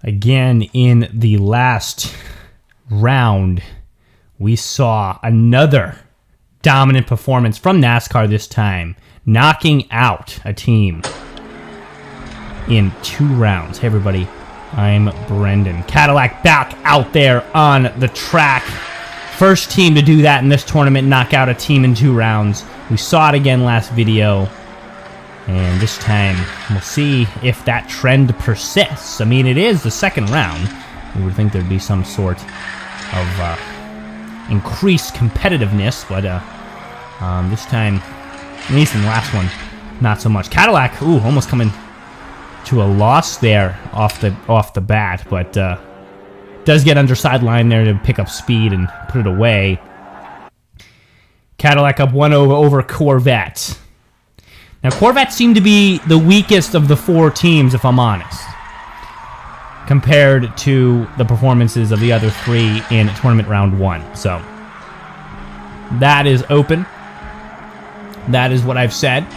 Again, in the last round, we saw another dominant performance from NASCAR this time, knocking out a team in 2 rounds. Hey everybody, I'm Brendan. Cadillac back out there on the track. First team to do that in this tournament, knock out a team in 2 rounds. We saw it again last video. And this time, we'll see if that trend persists. I mean, it is the second round. You would think there'd be some sort of increased competitiveness, but this time, at least in the last one, not so much. Cadillac, ooh, almost coming to a loss there off the bat, but does get underside line there to pick up speed and put it away. Cadillac up 1 over Corvette. Now, Corvette seemed to be the weakest of the 4 teams, if I'm honest, compared to the performances of the other 3 in tournament round 1. So, that is open. That is what I've said.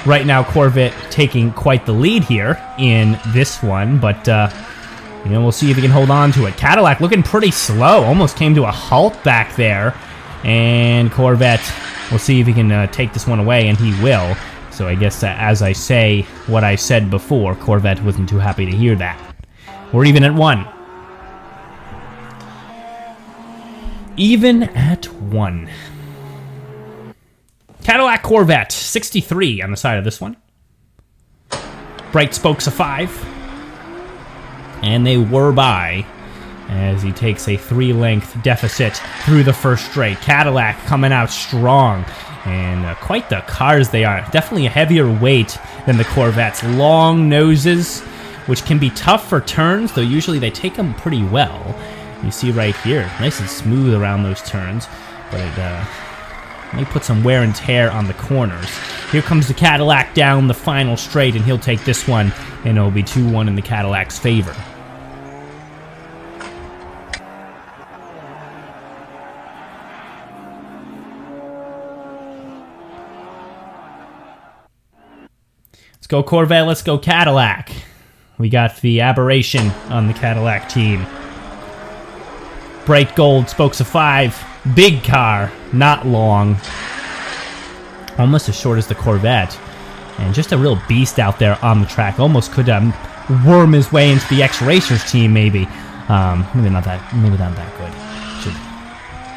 Right now, Corvette taking quite the lead here in this one, but, we'll see if he can hold on to it. Cadillac looking pretty slow, almost came to a halt back there, and Corvette, we'll see if he can take this one away, and he will. So I guess as I say what I said before, Corvette wasn't too happy to hear that. We're even at 1. Even at 1. Cadillac Corvette, 63 on the side of this one. Bright spokes of 5. And they were by as he takes a 3-length deficit through the first straight. Cadillac coming out strong, and quite the cars they are. Definitely a heavier weight than the Corvettes. Long noses, which can be tough for turns, though usually they take them pretty well. You see right here, nice and smooth around those turns, but it may put some wear and tear on the corners. Here comes the Cadillac down the final straight, and he'll take this one, and it'll be 2-1 in the Cadillac's favor. Let's go Corvette, let's go Cadillac. We got the aberration on the Cadillac team. Bright gold, spokes of 5. Big car, not long. Almost as short as the Corvette. And just a real beast out there on the track. Almost could worm his way into the X-Racers team, maybe. Maybe not that good. Should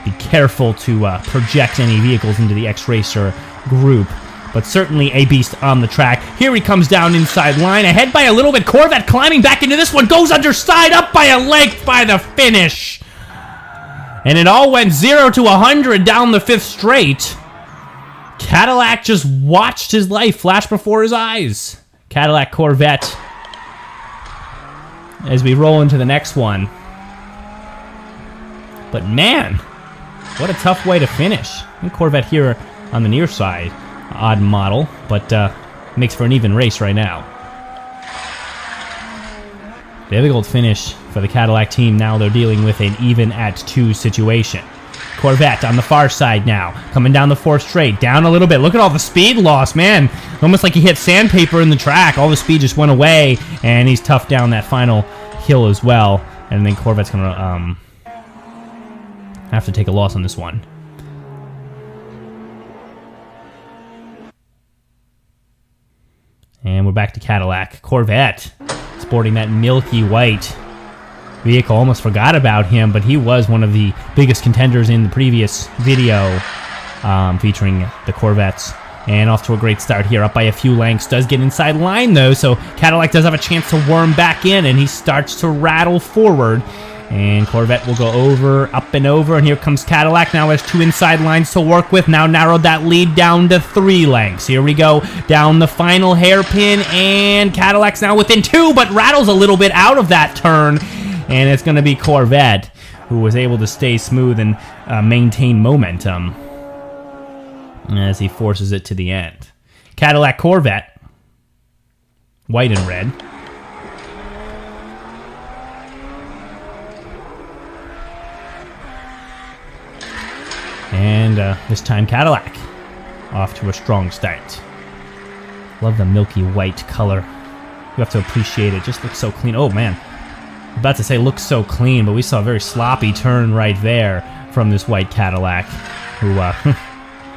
be careful to project any vehicles into the X-Racer group. But certainly a beast on the track. Here he comes down inside line, ahead by a little bit. Corvette climbing back into this one, goes underside, up by a length by the finish. And it all went 0 to 100 down the 5th straight. Cadillac just watched his life flash before his eyes. Cadillac Corvette as we roll into the next one. But man, what a tough way to finish. I think Corvette here on the near side. Odd model, but makes for an even race right now. Difficult finish for the Cadillac team. Now they're dealing with an even at 2 situation. Corvette on the far side now, coming down the 4th straight, down a little bit. Look at all the speed loss, man. Almost like he hit sandpaper in the track. All the speed just went away, and he's tough down that final hill as well. And then Corvette's gonna have to take a loss on this one. And we're back to Cadillac. Corvette, sporting that milky white vehicle. Almost forgot about him, but he was one of the biggest contenders in the previous video featuring the Corvettes. And off to a great start here, up by a few lengths. Does get inside line, though, so Cadillac does have a chance to worm back in, and he starts to rattle forward. And Corvette will go over, up and over, and here comes Cadillac. Now has 2 inside lines to work with. Now narrowed that lead down to 3 lengths. Here we go, down the final hairpin, and Cadillac's now within 2, but rattles a little bit out of that turn. And it's going to be Corvette who was able to stay smooth and maintain momentum as he forces it to the end. Cadillac Corvette, white and red. And this time Cadillac off to a strong start. Love the milky white color. You have to appreciate it. Just looks so clean. Oh man, About to say looks so clean, but we saw a very sloppy turn right there from this white Cadillac, who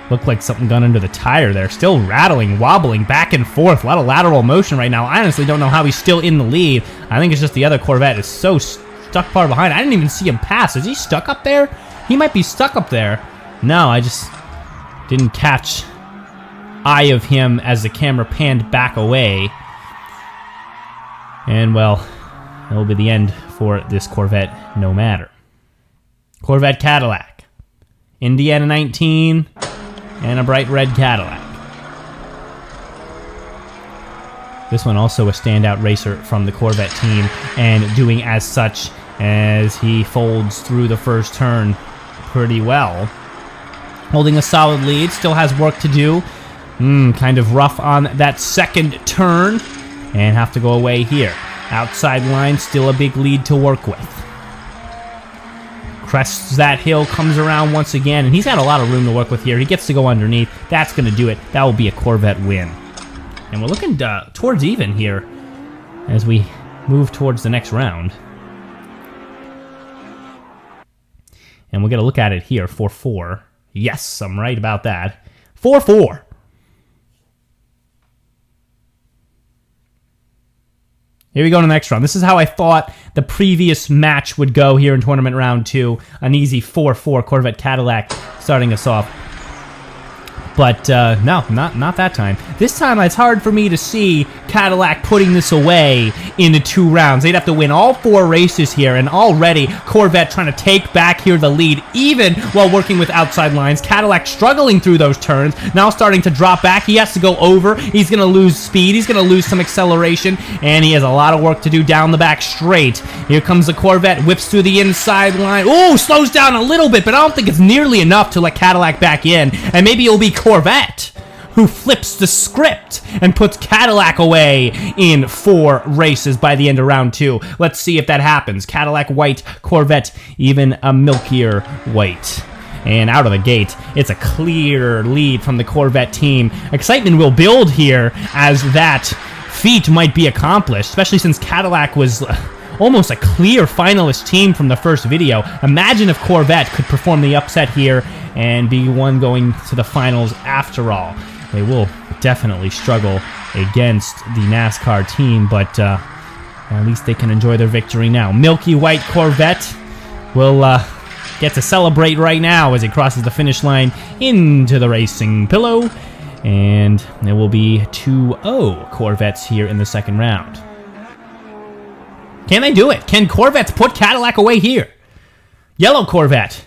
looked like something gone under the tire there. Still rattling, wobbling back and forth. A lot of lateral motion right now. I honestly don't know how he's still in the lead. I think it's just the other Corvette is so stuck far behind. I didn't even see him pass. Is he stuck up there? He might be stuck up there. No, I just didn't catch eye of him as the camera panned back away. And, well, that will be the end for this Corvette, no matter. Corvette Cadillac. Indiana 19 and a bright red Cadillac. This one also a standout racer from the Corvette team and doing as such as he folds through the first turn pretty well. Holding a solid lead, still has work to do. Kind of rough on that second turn and have to go away here. Outside line, still a big lead to work with. Crests that hill, comes around once again, and he's got a lot of room to work with here. He gets to go underneath. That's going to do it. That will be a Corvette win. And we're looking towards even here as we move towards the next round. And we're going to look at it here, 4-4. Yes, I'm right about that. 4-4. Here we go to the next round. This is how I thought the previous match would go here in tournament round 2. An easy 4-4 Corvette Cadillac starting us off. But no, not that time. This time it's hard for me to see Cadillac putting this away into 2 rounds. They'd have to win all 4 races here, and already Corvette trying to take back here the lead, even while working with outside lines. Cadillac struggling through those turns, now starting to drop back. He has to go over. He's going to lose speed. He's going to lose some acceleration, and he has a lot of work to do down the back straight. Here comes the Corvette, whips through the inside line. Oh, slows down a little bit, but I don't think it's nearly enough to let Cadillac back in, and maybe it'll be Corvette who flips the script and puts Cadillac away in 4 races by the end of round 2. Let's see if that happens. Cadillac white, Corvette even a milkier white. And out of the gate, it's a clear lead from the Corvette team. Excitement will build here as that feat might be accomplished, especially since Cadillac was almost a clear finalist team from the first video. Imagine if Corvette could perform the upset here and be one going to the finals after all. They will definitely struggle against the NASCAR team, but at least they can enjoy their victory now. Milky white Corvette will get to celebrate right now as it crosses the finish line into the racing pillow. And there will be 2-0 Corvettes here in the second round. Can they do it? Can Corvettes put Cadillac away here? Yellow Corvette.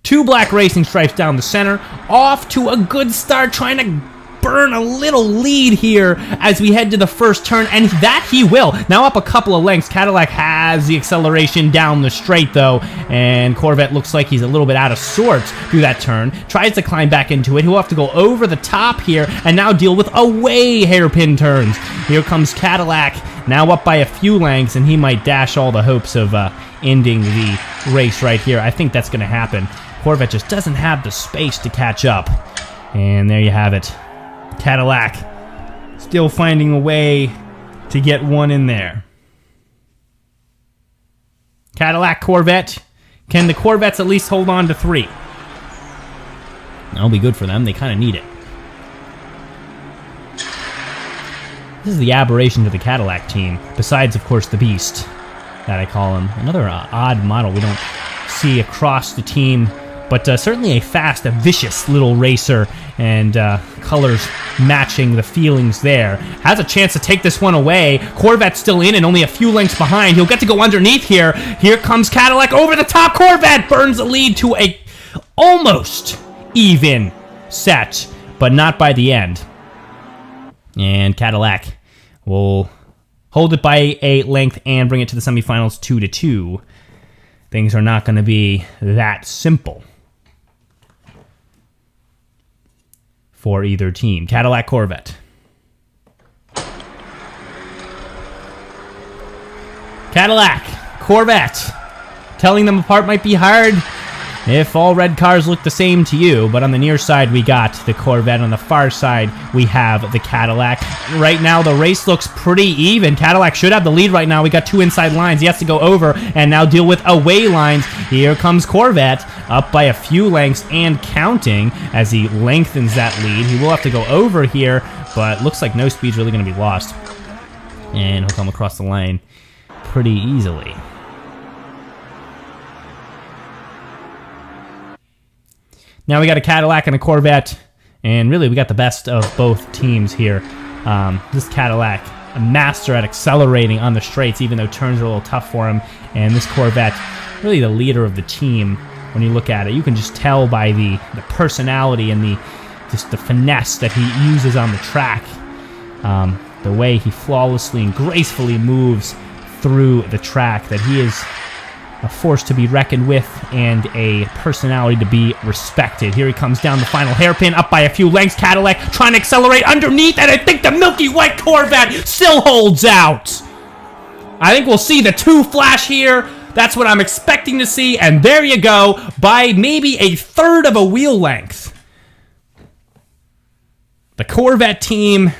2 black racing stripes down the center. Off to a good start, trying to burn a little lead here as we head to the first turn, and that he will. Now up a couple of lengths. Cadillac has the acceleration down the straight, though, and Corvette looks like he's a little bit out of sorts through that turn. Tries to climb back into it. He'll have to go over the top here and now deal with away hairpin turns. Here comes Cadillac, now up by a few lengths, and he might dash all the hopes of ending the race right here. I think that's going to happen. Corvette just doesn't have the space to catch up. And there you have it. Cadillac still finding a way to get one in there. Cadillac Corvette. Can the Corvettes at least hold on to 3? That'll be good for them. They kind of need it. This is the aberration to the Cadillac team, besides, of course, the Beast, that I call him. Another odd model we don't see across the team, but certainly a fast, a vicious little racer, and colors matching the feelings there. Has a chance to take this one away. Corvette's still in and only a few lengths behind. He'll get to go underneath here. Here comes Cadillac over the top. Corvette burns the lead to a almost even set, but not by the end. And Cadillac will hold it by a length and bring it to the semifinals 2-2. Things are not going to be that simple for either team. Cadillac Corvette. Cadillac Corvette. Telling them apart might be hard. if all red cars look the same to you, but on the near side we got the Corvette, on the far side we have the Cadillac. Right now the race looks pretty even. Cadillac should have the lead right now. We got 2 inside lines. He has to go over and now deal with away lines. Here comes Corvette, up by a few lengths and counting as he lengthens that lead. He will have to go over here, but looks like no speed's really going to be lost. And he'll come across the line pretty easily. Now we got a Cadillac and a Corvette, and really we got the best of both teams here. This Cadillac, a master at accelerating on the straights, even though turns are a little tough for him. And this Corvette, really the leader of the team when you look at it. You can just tell by the personality and the finesse that he uses on the track. The way he flawlessly and gracefully moves through the track, that he is a force to be reckoned with and a personality to be respected. Here he comes down the final hairpin, up by a few lengths. Cadillac trying to accelerate underneath, and I think the milky white Corvette still holds out. I think we'll see the 2 flash here. That's what I'm expecting to see, and there you go, by maybe a third of a wheel length. The Corvette team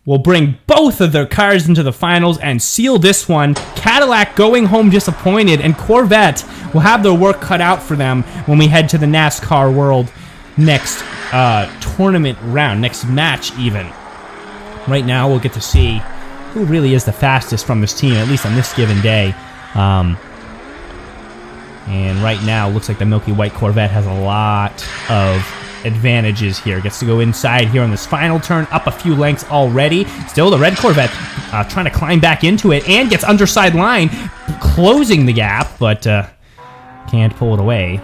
will bring both of their cars into the finals and seal this one. Cadillac going home disappointed, and Corvette will have their work cut out for them when we head to the NASCAR World next tournament round, next match even. Right now we'll get to see who really is the fastest from this team, at least on this given day. And right now looks like the milky white Corvette has a lot of advantages here. Gets to go inside here on this final turn, up a few lengths already. Still the red Corvette trying to climb back into it and gets underside line, closing the gap, but can't pull it away.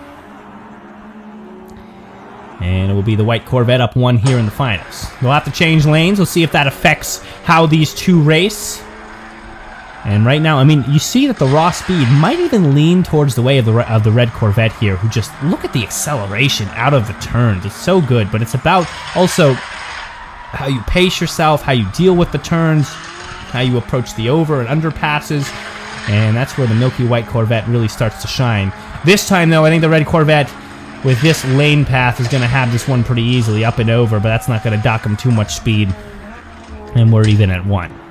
And it will be the white Corvette up 1 here in the finals. They'll have to change lanes. We'll see if that affects how these two race. And right now, I mean, you see that the raw speed might even lean towards the way of the red Corvette here, who just look at the acceleration out of the turns. It's so good, but it's about also how you pace yourself, how you deal with the turns, how you approach the over and underpasses, and that's where the milky white Corvette really starts to shine. This time, though, I think the red Corvette, with this lane path, is going to have this one pretty easily up and over, but that's not going to dock him too much speed, and we're even at 1.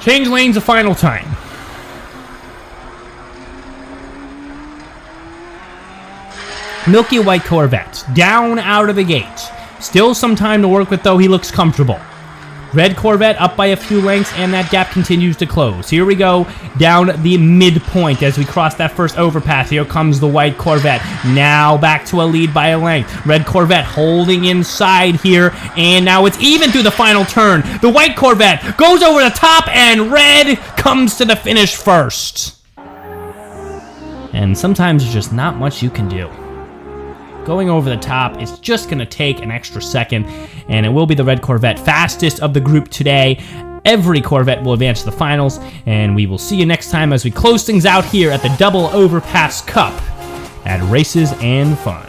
Change lanes a final time. Milky white Corvette, down out of the gate. Still some time to work with, though. He looks comfortable. Red Corvette up by a few lengths, and that gap continues to close. Here we go, down the midpoint as we cross that first overpass. Here comes the white Corvette. Now back to a lead by a length. Red Corvette holding inside here, and now it's even through the final turn. The white Corvette goes over the top, and red comes to the finish first. And sometimes there's just not much you can do. Going over the top is just going to take an extra second, and it will be the red Corvette fastest of the group today. Every Corvette will advance to the finals, and we will see you next time as we close things out here at the Double Overpass Cup at Races and Fun.